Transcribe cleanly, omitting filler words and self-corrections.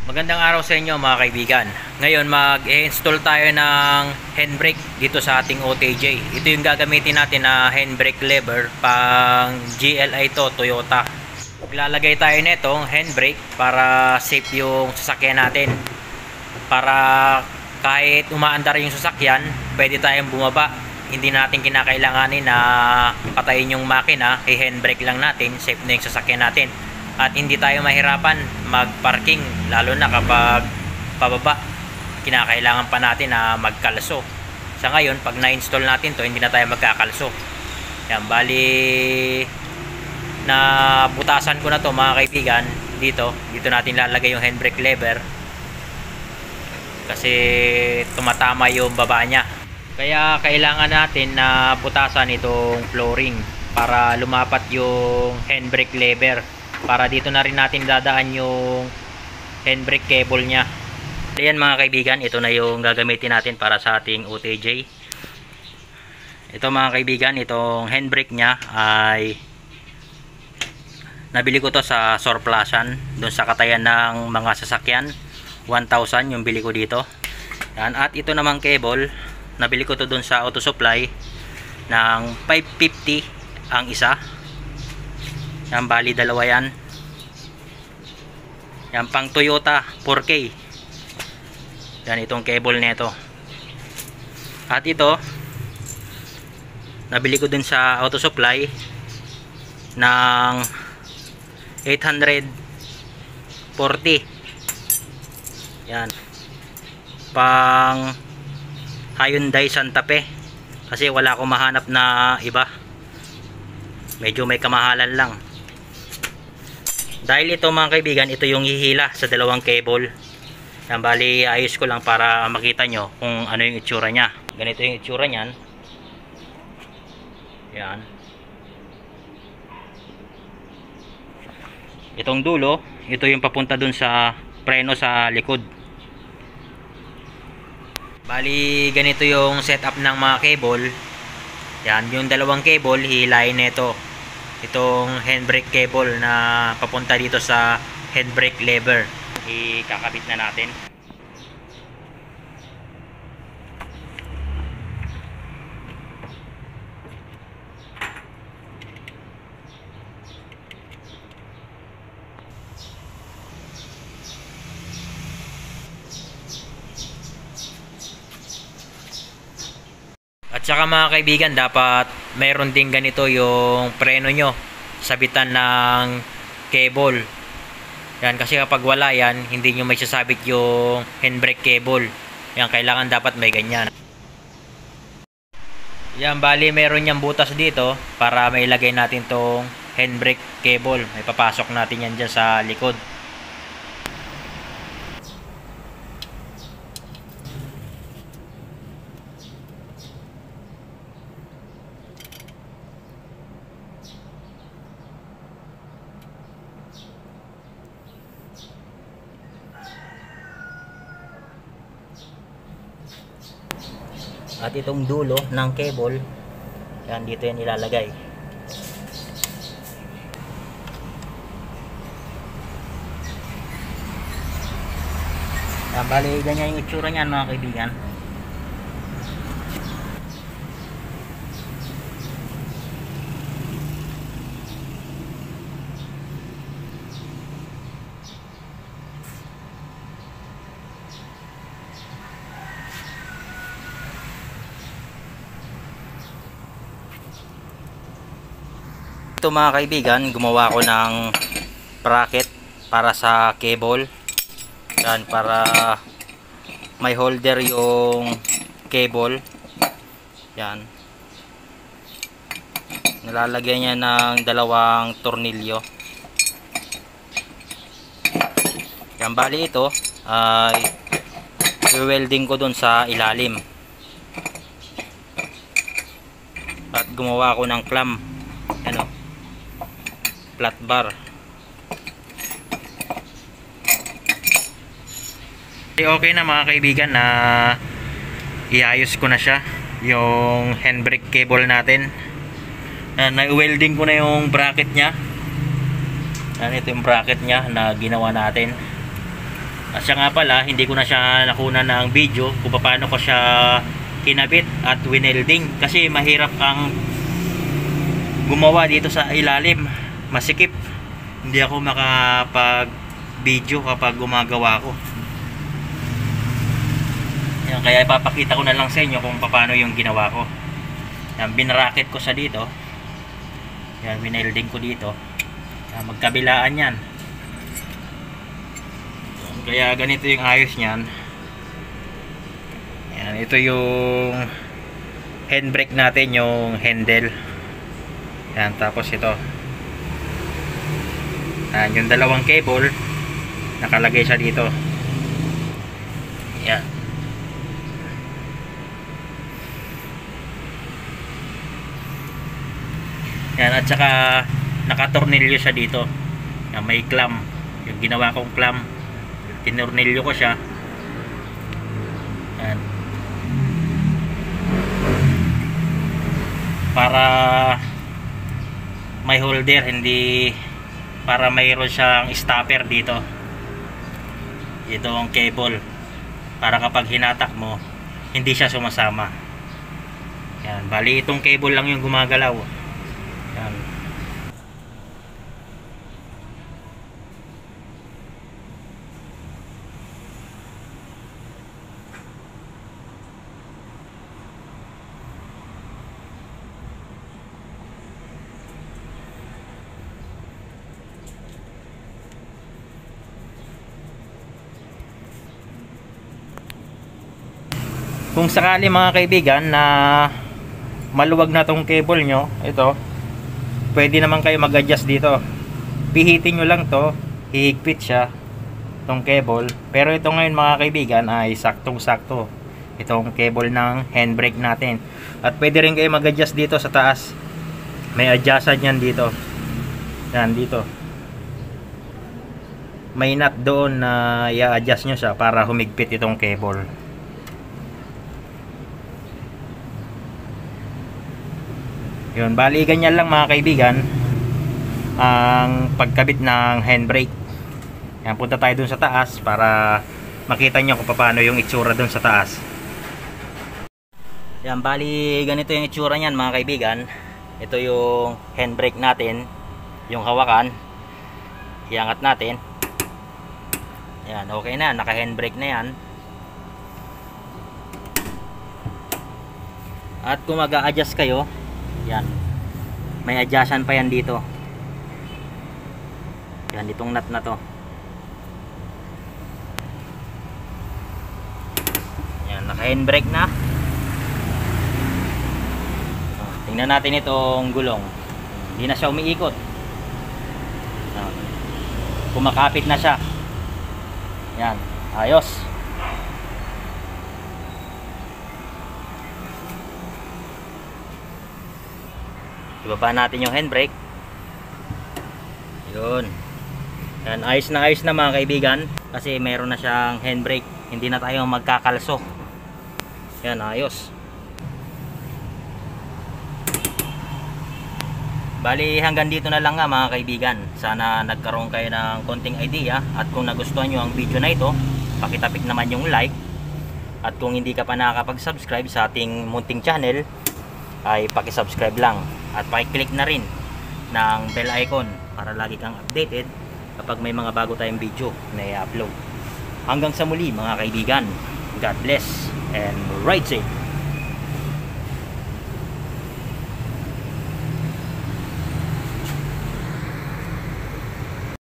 Magandang araw sa inyo mga kaibigan. Ngayon mag-install tayo ng handbrake dito sa ating OTJ. Ito yung gagamitin natin na handbrake lever pang GLI to, Toyota. Maglalagay tayo nitong handbrake para safe yung sasakyan natin. Para kahit umaandar yung sasakyan, pwede tayong bumaba. Hindi natin kinakailanganin na patayin yung makina, i-handbrake lang natin, safe na yung sasakyan natin. At hindi tayo mahirapan mag-parking, lalo na kapag pababa, kinakailangan pa natin na magkalso. Sa ngayon, pag na-install natin to, hindi na tayo magkakalso. Yan, bali na butasan ko na to mga kaibigan. Dito natin lalagay yung handbrake lever kasi tumatama yung baba niya. Kaya kailangan natin na butasan itong flooring para lumapat yung handbrake lever. Para dito na rin natin dadaan yung handbrake cable nya. Ayan mga kaibigan, ito na yung gagamitin natin para sa ating OTJ. Ito mga kaibigan, itong handbrake nya ay nabili ko to sa surplusan doon sa katayan ng mga sasakyan. 1,000 yung bili ko dito. Yan. At ito namang cable, nabili ko to doon sa auto supply ng 550 ang isa. Yan, bali dalawa yan. Yan, pang Toyota 4K. Yan, itong cable nito. At ito nabili ko dun sa auto supply ng 840. Yan, pang Hyundai Santa Fe. Kasi wala akong mahanap na iba, medyo may kamahalan lang. Dahil ito mga kaibigan, ito yung hihila sa dalawang cable. Yan, bali ayos ko lang para makita nyo kung ano yung itsura nya. Ganito yung itsura nyan. Yan. Itong dulo, ito yung papunta dun sa preno sa likod. Bali ganito yung setup ng mga cable. Yan, yung dalawang cable hihilain nito itong handbrake cable na papunta dito sa handbrake lever. Ikakabit na natin. At saka mga kaibigan, dapat mayroon din ganito yung preno nyo, sabitan ng cable. Yan, kasi kapag wala yan, hindi nyo may sasabit yung handbrake cable. Yan, kailangan dapat may ganyan. Yan, bali mayroon yung butas dito para may ilagay natin tong handbrake cable. May papasok natin yan dyan sa likod. At itong dulo ng cable, yan, dito yan ilalagay. Yan, bali ganyan yung itsura niyan mga kaibigan. Ito mga kaibigan, gumawa ko ng bracket para sa cable. Yan, para may holder yung cable. Yan, nilalagyan niya ng dalawang tornilyo. Yan, bali ito ay welding ko dun sa ilalim. At gumawa ko ng clamp, ano, flat bar. Okay na mga kaibigan, na iayos ko na siya yung handbrake cable natin. Na-welding ko na yung bracket nya. Ito yung bracket nya na ginawa natin. At siya nga pala, hindi ko na siya nakuna ng video kung paano ko siya kinabit at winelding, kasi mahirap ang gumawa dito sa ilalim, masikip, hindi ako makapag video kapag gumagawa ko. Yan, kaya ipapakita ko na lang sa inyo kung paano yung ginawa ko. Yan, binracket ko sa dito. Yan, winelding ko dito. Yan, magkabilaan yan. Yan, kaya ganito yung ayos niyan. Yan, ito yung handbrake natin, yung handle. Yan, tapos ito. Yan, yung dalawang cable nakalagay siya dito. Yan. Yan, at saka nakatornilyo siya dito. Yan, may clamp. Yung ginawa kong clamp, tinornilyo ko siya. Yan. Para may holder, hindi para mayroon siyang stopper dito. Ito ang cable para kapag hinatak mo hindi siya sumasama. Yan, bali itong cable lang yung gumagalaw. Yan. Kung sakali mga kaibigan na maluwag na tong cable nyo, ito, pwede naman kayo mag-adjust dito. Pihitin nyo lang to, hihigpit siya tong cable. Pero ito ngayon mga kaibigan ay saktong sakto itong cable ng handbrake natin. At pwede rin kayo mag-adjust dito sa taas. May adjustan yan dito. Yan dito. May nut doon na i-adjust nyo siya para humigpit itong cable. Yun, bali ganyan lang mga kaibigan ang pagkabit ng handbrake. Yan, punta tayo dun sa taas para makita nyo kung paano yung itsura dun sa taas. Yan, bali ganito yung itsura nyan mga kaibigan. Ito yung handbrake natin, yung hawakan. Iangat natin. Yan, okay na, naka handbrake na yan. At kung mag-a-adjust kayo, yan, may adjustan pa yan dito. Yan, itong nut na to. Yan, naka handbrake na. Tingnan natin itong gulong. Hindi na siya umiikot. Kumakapit na siya. Yan, ayos. Ibaba natin yung handbrake. Yun. Yan, ayos na mga kaibigan. Kasi meron na siyang handbrake. Hindi na tayo magkakalso. Yan, ayos. Bali hanggang dito na lang nga mga kaibigan. Sana nagkaroon kayo ng konting idea. At kung nagustuhan nyo ang video na ito, pakitapik naman yung like. At kung hindi ka pa nakakapag-subscribe sa ating munting channel, ay pakisubscribe lang. At pakiclick na rin ng bell icon para lagi kang updated kapag may mga bago tayong video na i-upload. Hanggang sa muli mga kaibigan. God bless and ride safe.